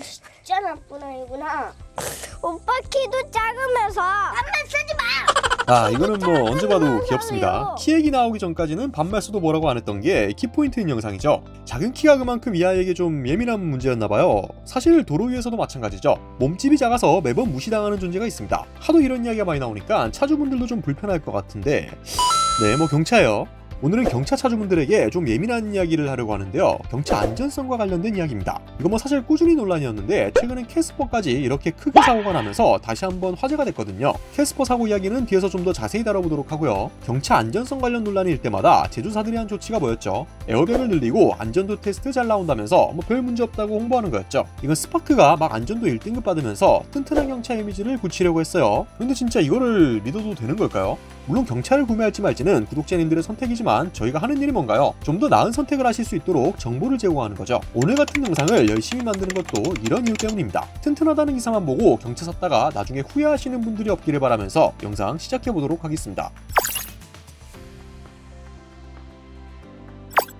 진짜 나쁜 아이구나. 오빠 키도 작으면서 반말 쓰지 마. 아, 이거는 뭐 언제 봐도 귀엽습니다. 키 얘기 나오기 전까지는 반말 써도 뭐라고 안 했던 게 키포인트인 영상이죠. 작은 키가 그만큼 이 아이에게 좀 예민한 문제였나봐요. 사실 도로 위에서도 마찬가지죠. 몸집이 작아서 매번 무시당하는 존재가 있습니다. 하도 이런 이야기가 많이 나오니까 차주분들도 좀 불편할 것 같은데, 네, 뭐 경차예요. 오늘은 경차 차주분들에게 좀 예민한 이야기를 하려고 하는데요. 경차 안전성과 관련된 이야기입니다. 이거 뭐 사실 꾸준히 논란이었는데 최근엔 캐스퍼까지 이렇게 크게 사고가 나면서 다시 한번 화제가 됐거든요. 캐스퍼 사고 이야기는 뒤에서 좀 더 자세히 다뤄보도록 하고요. 경차 안전성 관련 논란이 일 때마다 제조사들이 한 조치가 뭐였죠? 에어백을 늘리고 안전도 테스트 잘 나온다면서 뭐 별 문제 없다고 홍보하는 거였죠. 이건 스파크가 막 안전도 1등급 받으면서 튼튼한 경차 이미지를 굳히려고 했어요. 그런데 진짜 이거를 믿어도 되는 걸까요? 물론 경차를 구매할지 말지는 구독자님들의 선택이지만 저희가 하는 일이 뭔가요? 좀 더 나은 선택을 하실 수 있도록 정보를 제공하는 거죠. 오늘 같은 영상을 열심히 만드는 것도 이런 이유 때문입니다. 튼튼하다는 기사만 보고 경차 샀다가 나중에 후회하시는 분들이 없기를 바라면서 영상 시작해보도록 하겠습니다.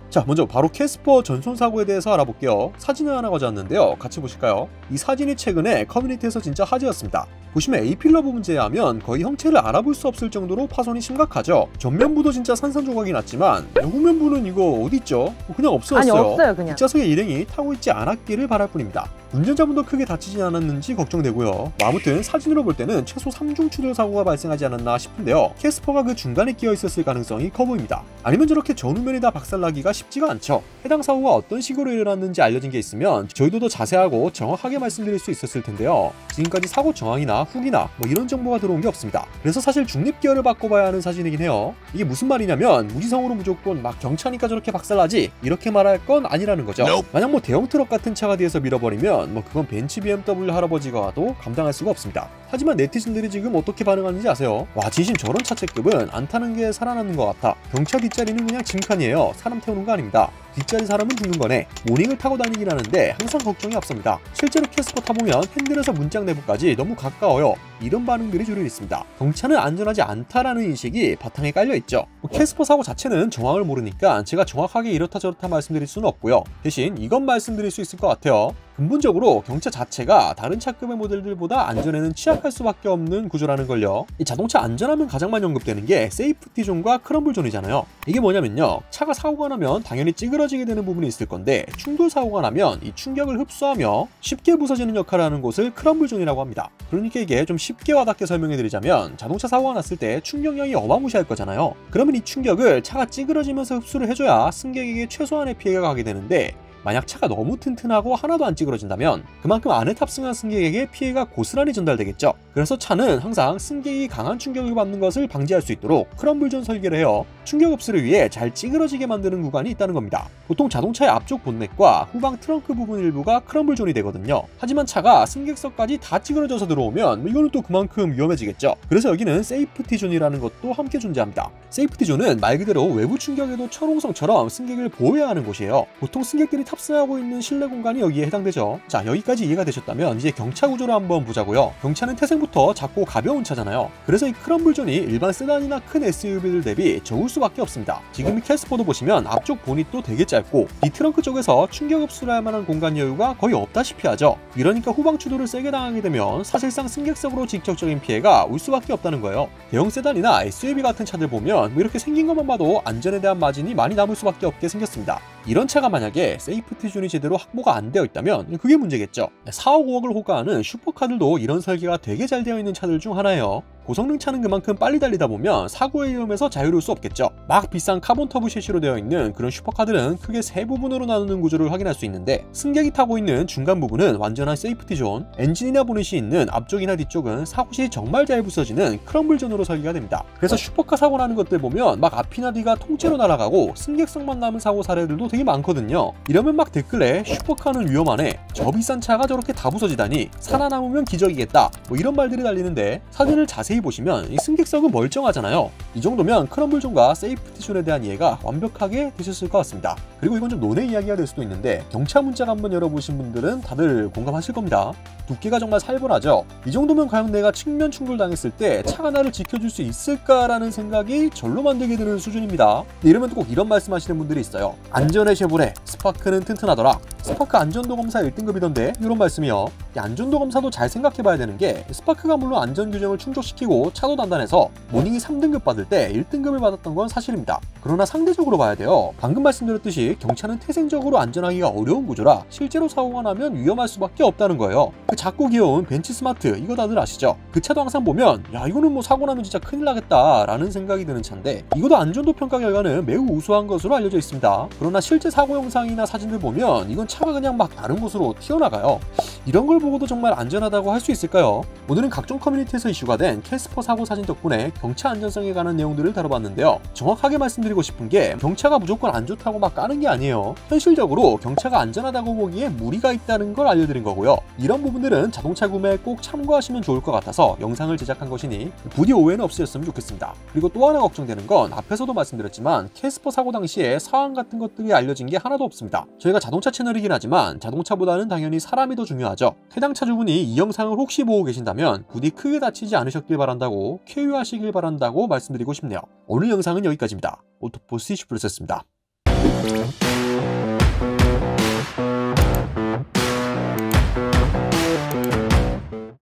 자, 먼저 바로 캐스퍼 전손 사고에 대해서 알아볼게요. 사진을 하나 가져왔는데요. 같이 보실까요? 이 사진이 최근에 커뮤니티에서 진짜 화제였습니다. 보시면 A필러 부분 제외하면 거의 형체를 알아볼 수 없을 정도로 파손이 심각하죠. 전면부도 진짜 산산조각이 났지만 후면부는 이거 어디있죠? 그냥 없어졌어요. 아니, 없어요, 그냥. 뒷좌석에 일행이 타고 있지 않았기를 바랄 뿐입니다. 운전자분도 크게 다치지 않았는지 걱정되고요. 아무튼 사진으로 볼 때는 최소 3중 추돌 사고가 발생하지 않았나 싶은데요. 캐스퍼가 그 중간에 끼어 있었을 가능성이 커 보입니다. 아니면 저렇게 전후면이 다 박살나기가 쉽지가 않죠. 해당 사고가 어떤 식으로 일어났는지 알려진 게 있으면 저희도 더 자세하고 정확하게 말씀드릴 수 있었을 텐데요. 지금까지 사고 정황이나 후기나 뭐 이런 정보가 들어온 게 없습니다. 그래서 사실 중립 기어를 바꿔봐야 하는 사진이긴 해요. 이게 무슨 말이냐면 무지성으로 무조건 막 경차니까 저렇게 박살나지 이렇게 말할 건 아니라는 거죠. 만약 뭐 대형 트럭 같은 차가 뒤에서 밀어버리면 뭐 그건 벤츠 BMW 할아버지가 와도 감당할 수가 없습니다. 하지만 네티즌들이 지금 어떻게 반응하는지 아세요? 와, 진심 저런 차체급은 안 타는 게 살아나는 것 같아. 경차 뒷자리는 그냥 짐칸이에요. 사람 태우는 거 아닙니다. 뒷자리 사람은 죽는 거네. 모닝을 타고 다니긴 하는데 항상 걱정이 앞섭니다. 실제로 캐스퍼 타보면 핸들에서 문짝 내부까지 너무 가까워요. 이런 반응들이 주로 있습니다. 경차는 안전하지 않다라는 인식이 바탕에 깔려있죠. 캐스퍼 사고 자체는 정황을 모르니까 제가 정확하게 이렇다 저렇다 말씀드릴 수는 없고요. 대신 이건 말씀드릴 수 있을 것 같아요. 근본적으로 경차 자체가 다른 차급의 모델들보다 안전에는 취약할 수밖에 없는 구조라는 걸요. 이 자동차 안전하면 가장 많이 언급되는 게 세이프티 존과 크럼블 존이잖아요. 이게 뭐냐면요, 차가 사고가 나면 당연히 찌그러지게 되는 부분이 있을 건데 충돌 사고가 나면 이 충격을 흡수하며 쉽게 부서지는 역할을 하는 곳을 크럼블 존이라고 합니다. 그러니까 이게 좀 쉽게 와닿게 설명해 드리자면 자동차 사고가 났을 때 충격량이 어마무시할 거잖아요. 그러면 이 충격을 차가 찌그러지면서 흡수를 해줘야 승객에게 최소한의 피해가 가게 되는데, 만약 차가 너무 튼튼하고 하나도 안 찌그러진다면 그만큼 안에 탑승한 승객에게 피해가 고스란히 전달되겠죠. 그래서 차는 항상 승객이 강한 충격을 받는 것을 방지할 수 있도록 크럼블존 설계를 해요. 충격 흡수를 위해 잘 찌그러지게 만드는 구간이 있다는 겁니다. 보통 자동차의 앞쪽 본넷과 후방 트렁크 부분 일부가 크럼블존이 되거든요. 하지만 차가 승객석까지 다 찌그러져서 들어오면 이거는 또 그만큼 위험해지겠죠. 그래서 여기는 세이프티 존이라는 것도 함께 존재합니다. 세이프티 존은 말 그대로 외부 충격에도 철옹성처럼 승객을 보호해야 하는 곳이에요. 보통 승객들이 탑승하고 있는 실내 공간이 여기에 해당되죠. 자, 여기까지 이해가 되셨다면 이제 경차 구조를 한번 보자고요. 경차는 태생부터 작고 가벼운 차잖아요. 그래서 이 크럼블존이 일반 세단이나 큰 SUV들 대비 적을 수밖에 없습니다. 지금 이 캐스퍼도 보시면 앞쪽 보닛도 되게 짧고 이 트렁크 쪽에서 충격 흡수를 할 만한 공간 여유가 거의 없다시피 하죠. 이러니까 후방 추돌을 세게 당하게 되면 사실상 승객석으로 직접적인 피해가 올 수밖에 없다는 거예요. 대형 세단이나 SUV 같은 차들 보면 뭐 이렇게 생긴 것만 봐도 안전에 대한 마진이 많이 남을 수밖에 없게 생겼습니다. 이런 차가 만약에 세이프티 존이 제대로 확보가 안 되어 있다면 그게 문제겠죠. 4억 5억을 호가하는 슈퍼카들도 이런 설계가 되게 잘 되어 있는 차들 중 하나예요. 고성능 차는 그만큼 빨리 달리다 보면 사고의 위험에서 자유로울 수 없겠죠. 막 비싼 카본 터보 셰시로 되어 있는 그런 슈퍼카들은 크게 세 부분으로 나누는 구조를 확인할 수 있는데, 승객이 타고 있는 중간 부분은 완전한 세이프티 존, 엔진이나 보닛이 있는 앞쪽이나 뒤쪽은 사고 시 정말 잘 부서지는 크럼블 존으로 설계가 됩니다. 그래서 슈퍼카 사고 나는 것들 보면 막 앞이나 뒤가 통째로 날아가고 승객석만 남은 사고 사례들도 되게 많거든요. 이러면 막 댓글에 슈퍼카는 위험하네, 저 비싼 차가 저렇게 다 부서지다니, 살아남으면 기적이겠다, 뭐 이런 말들이 달리는데, 사진을 자세히 자세히 보시면 이 승객석은 멀쩡하잖아요. 이 정도면 크럼블존과 세이프티존에 대한 이해가 완벽하게 되셨을 것 같습니다. 그리고 이건 좀 논의 이야기가 될 수도 있는데 경차 문짝 한번 열어보신 분들은 다들 공감하실 겁니다. 두께가 정말 살벌하죠. 이 정도면 과연 내가 측면 충돌당했을 때 차가 나를 지켜줄 수 있을까라는 생각이 절로 만들게 되는 수준입니다. 이러면 또 꼭 이런 말씀하시는 분들이 있어요. 안전해 쉐보레, 스파크는 튼튼하더라. 스파크 안전도 검사 1등급이던데 이런 말씀이요. 이 안전도 검사도 잘 생각해봐야 되는 게 스파크가 물론 안전 규정을 충족시키고 차도 단단해서 모닝이 3등급 받을 때 1등급을 받았던 건 사실입니다. 그러나 상대적으로 봐야 돼요. 방금 말씀드렸듯이 경차는 태생적으로 안전하기가 어려운 구조라 실제로 사고가 나면 위험할 수밖에 없다는 거예요. 그 작고 귀여운 벤츠 스마트 이거 다들 아시죠? 그 차도 항상 보면 야 이거는 뭐 사고 나면 진짜 큰일 나겠다 라는 생각이 드는 차인데 이것도 안전도 평가 결과는 매우 우수한 것으로 알려져 있습니다. 그러나 실제 사고 영상이나 사진들 보면 이건 차가 그냥 막 다른 곳으로 튀어나가요. 이런 걸 보고도 정말 안전하다고 할 수 있을까요? 오늘은 각종 커뮤니티에서 이슈가 된 캐스퍼 사고 사진 덕분에 경차 안전성에 관한 내용들을 다뤄봤는데요. 정확하게 말씀드리고 싶은 게 경차가 무조건 안 좋다고 막 까는 게 아니에요. 현실적으로 경차가 안전하다고 보기에 무리가 있다는 걸 알려드린 거고요. 이런 부분들은 자동차 구매에 꼭 참고하시면 좋을 것 같아서 영상을 제작한 것이니 부디 오해는 없으셨으면 좋겠습니다. 그리고 또 하나 걱정되는 건 앞에서도 말씀드렸지만 캐스퍼 사고 당시에 사항 같은 것들이 알려진 게 하나도 없습니다. 저희가 자동차 채널이긴 하지만 자동차보다는 당연히 사람이 더 중요하죠. 해당 차주분이 이 영상을 혹시 보고 계신다면 부디 크게 다치지 않으셨길 바란다고 쾌유하시길 바란다고 말씀드리고 싶네요. 오늘 영상은 여기까지입니다. 오토포스 이슈플러스였습니다.